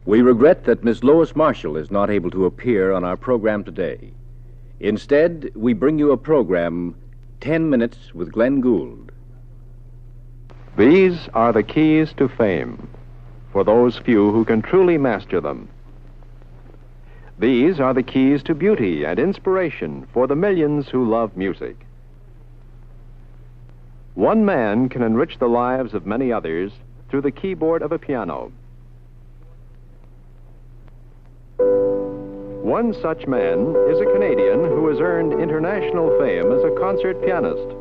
We regret that Miss Lois Marshall is not able to appear on our program today. Instead, we bring you a program, 10 Minutes with Glenn Gould. These are the keys to fame for those few who can truly master them. These are the keys to beauty and inspiration for the millions who love music. One man can enrich the lives of many others through the keyboard of a piano. One such man is a Canadian who has earned international fame as a concert pianist.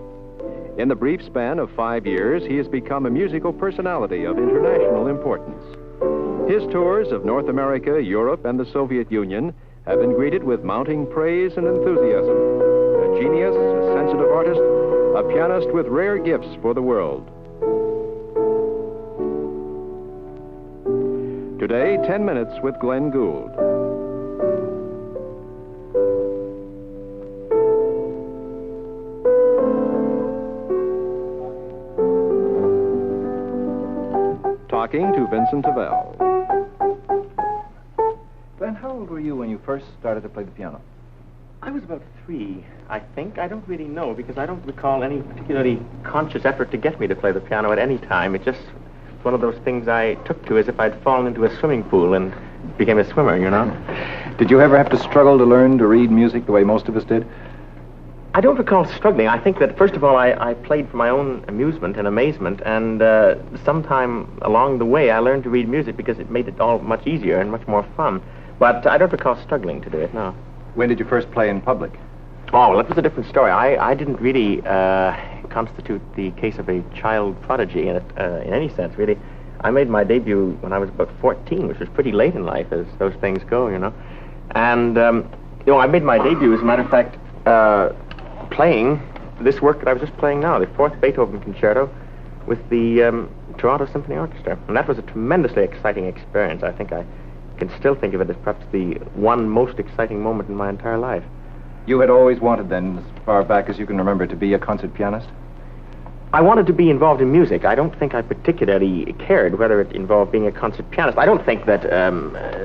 In the brief span of 5 years, he has become a musical personality of international importance. His tours of North America, Europe, and the Soviet Union have been greeted with mounting praise and enthusiasm. A genius, a sensitive artist, a pianist with rare gifts for the world. Today, 10 Minutes with Glenn Gould. Talking to Vincent Tovell. Glenn, how old were you when you first started to play the piano? I was about 3, I think. I don't really know, because I don't recall any particularly conscious effort to get me to play the piano at any time. It just was one of those things I took to as if I'd fallen into a swimming pool and became a swimmer, you know? Did you ever have to struggle to learn to read music the way most of us did? I don't recall struggling. I think that, first of all, I played for my own amusement and amazement, and sometime along the way I learned to read music because it made it all much easier and much more fun. But I don't recall struggling to do it, no. When did you first play in public? Oh, well, that was a different story. I didn't really constitute the case of a child prodigy in any sense, really. I made my debut when I was about 14, which was pretty late in life, as those things go, you know. And, I made my debut, as a matter of fact, playing this work that I was just playing now, the 4th Beethoven Concerto with the Toronto Symphony Orchestra. And that was a tremendously exciting experience. I think I can still think of it as perhaps the one most exciting moment in my entire life. You had always wanted then, as far back as you can remember, to be a concert pianist? I wanted to be involved in music. I don't think I particularly cared whether it involved being a concert pianist. I don't think that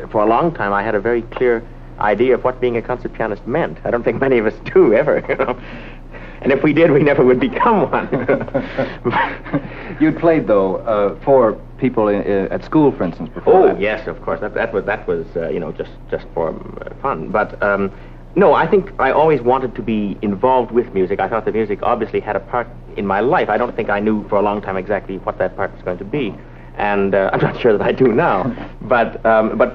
for a long time I had a very clear idea of what being a concert pianist meant. I don't think many of us do, ever, you know. And if we did, we never would become one. You'd played, though, for people at school, for instance, before. Oh, yes, of course. That was just for fun. But no, I think I always wanted to be involved with music. I thought that music obviously had a part in my life. I don't think I knew for a long time exactly what that part was going to be. And I'm not sure that I do now. But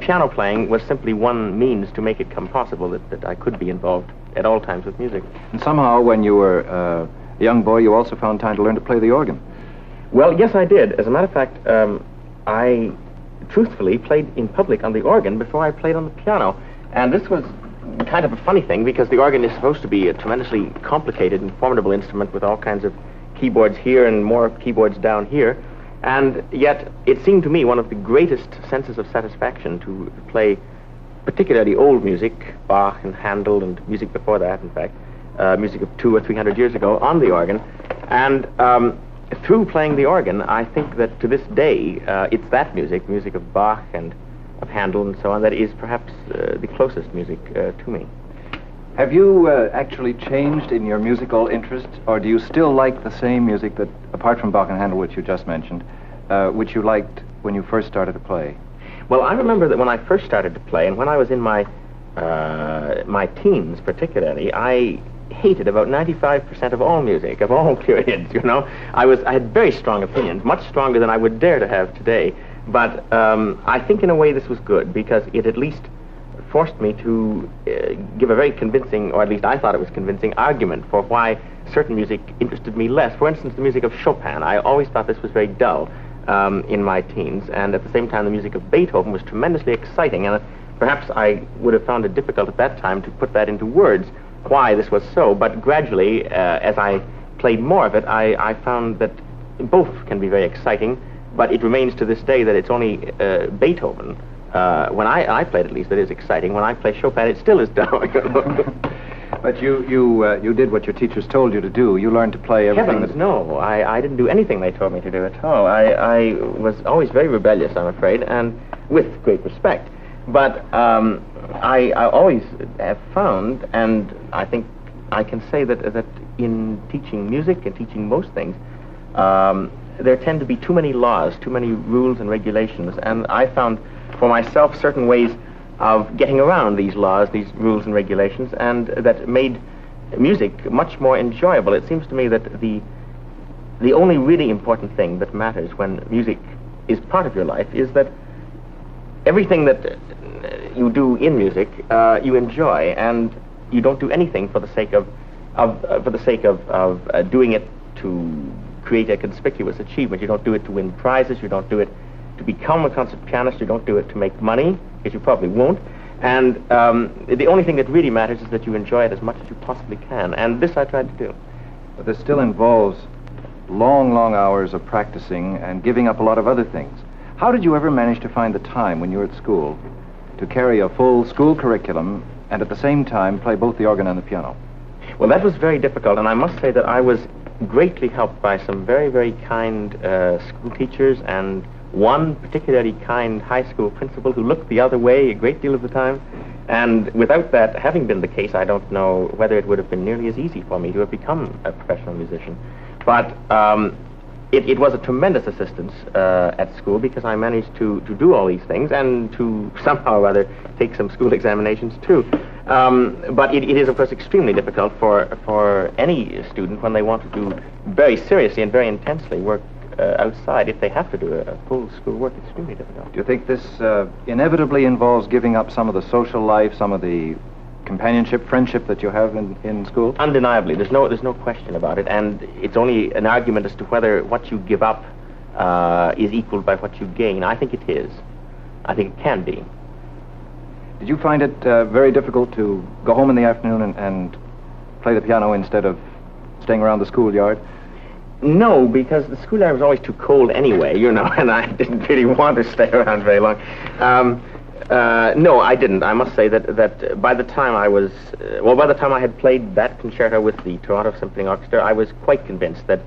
piano playing was simply one means to make it come possible that I could be involved at all times with music. And somehow, when you were a young boy, you also found time to learn to play the organ. Well, yes, I did. As a matter of fact, I truthfully played in public on the organ before I played on the piano. And this was kind of a funny thing, because the organ is supposed to be a tremendously complicated and formidable instrument with all kinds of keyboards here and more keyboards down here. And yet, it seemed to me one of the greatest senses of satisfaction to play particularly old music, Bach and Handel and music before that, in fact, music of 200 or 300 years ago, on the organ. And through playing the organ, I think that to this day, it's that music of Bach and of Handel and so on, that is perhaps the closest music to me. Have you actually changed in your musical interests, or do you still like the same music that, apart from Bach and Handel, which you just mentioned, which you liked when you first started to play? Well, I remember that when I first started to play, and when I was in my my teens particularly, I hated about 95% of all music, of all periods, you know. I had very strong opinions, much stronger than I would dare to have today. But I think in a way this was good, because it at least forced me to give a very convincing, or at least I thought it was convincing, argument for why certain music interested me less. For instance, the music of Chopin. I always thought this was very dull in my teens, and at the same time the music of Beethoven was tremendously exciting, and perhaps I would have found it difficult at that time to put that into words, why this was so. But gradually, as I played more of it, I found that both can be very exciting, but it remains to this day that it's only Beethoven, when I played at least, that is exciting. When I play Chopin, it still is dull. But you did what your teachers told you to do. You learned to play everything. Heavens, no. I didn't do anything they told me to do at all. I was always very rebellious, I'm afraid, and with great respect. But I always have found, and I think I can say that in teaching music and teaching most things, there tend to be too many laws, too many rules and regulations, and I found for myself certain ways of getting around these laws, these rules and regulations, and that made music much more enjoyable. It seems to me that the only really important thing that matters when music is part of your life is that everything that you do in music you enjoy, and you don't do anything for the sake of doing it to create a conspicuous achievement. You don't do it to win prizes. You don't do it to become a concert pianist. You don't do it to make money, because you probably won't. And the only thing that really matters is that you enjoy it as much as you possibly can. And this I tried to do. But this still involves long, long hours of practicing and giving up a lot of other things. How did you ever manage to find the time when you were at school to carry a full school curriculum and at the same time play both the organ and the piano? Well, that was very difficult, and I must say that I was greatly helped by some very, very kind school teachers and one particularly kind high school principal who looked the other way a great deal of the time. And without that having been the case, I don't know whether it would have been nearly as easy for me to have become a professional musician. But it was a tremendous assistance at school, because I managed to do all these things and to somehow or other take some school examinations too. But it is, of course, extremely difficult for any student when they want to do very seriously and very intensely work outside. If they have to do a full school work, it's extremely difficult. Do you think this inevitably involves giving up some of the social life, some of the companionship, friendship that you have in school? Undeniably. There's no question about it, and it's only an argument as to whether what you give up is equaled by what you gain. I think it is. I think it can be. Did you find it very difficult to go home in the afternoon and play the piano instead of staying around the schoolyard? No, because the schoolyard was always too cold anyway, you know, and I didn't really want to stay around very long. No, I didn't. I must say that by the time by the time I had played that concerto with the Toronto Symphony Orchestra, I was quite convinced that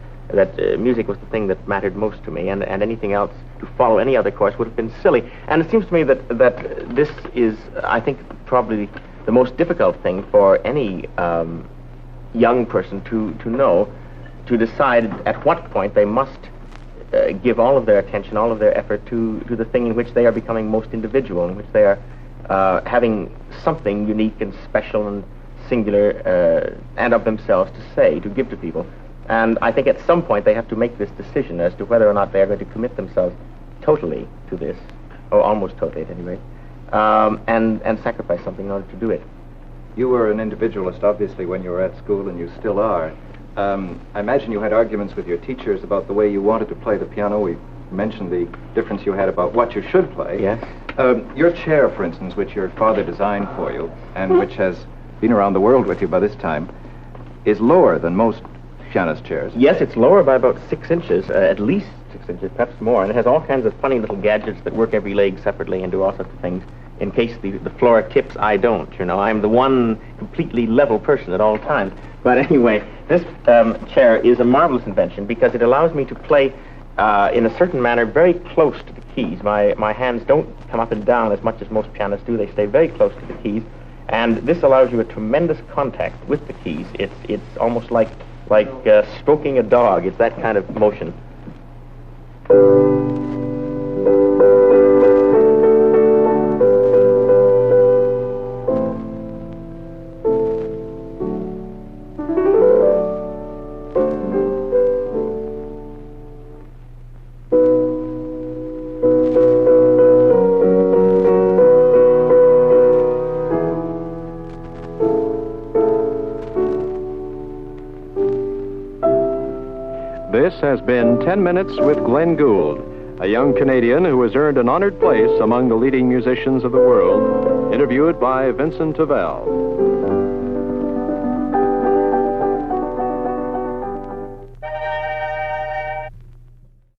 music was the thing that mattered most to me, and anything else, to follow any other course, would have been silly. And it seems to me that this is, I think, probably the most difficult thing for any young person to know, to decide at what point they must give all of their attention, all of their effort to the thing in which they are becoming most individual, in which they are having something unique and special and singular and of themselves to say, to give to people. And I think at some point they have to make this decision as to whether or not they are going to commit themselves totally to this, or almost totally at any rate, and sacrifice something in order to do it. You were an individualist, obviously, when you were at school, and you still are. I imagine you had arguments with your teachers about the way you wanted to play the piano. We mentioned the difference you had about what you should play. Yes. Your chair, for instance, which your father designed for you, and which has been around the world with you by this time, is lower than most pianist chairs. Yes, it's lower by about 6 inches, at least 6 inches, perhaps more, and it has all kinds of funny little gadgets that work every leg separately and do all sorts of things. In case the floor tips, I don't, you know. I'm the one completely level person at all times. But anyway, this chair is a marvelous invention because it allows me to play in a certain manner very close to the keys. My hands don't come up and down as much as most pianists do. They stay very close to the keys. And this allows you a tremendous contact with the keys. It's almost like stroking a dog. It's that kind of motion. This has been 10 Minutes with Glenn Gould, a young Canadian who has earned an honored place among the leading musicians of the world, interviewed by Vincent Tovell.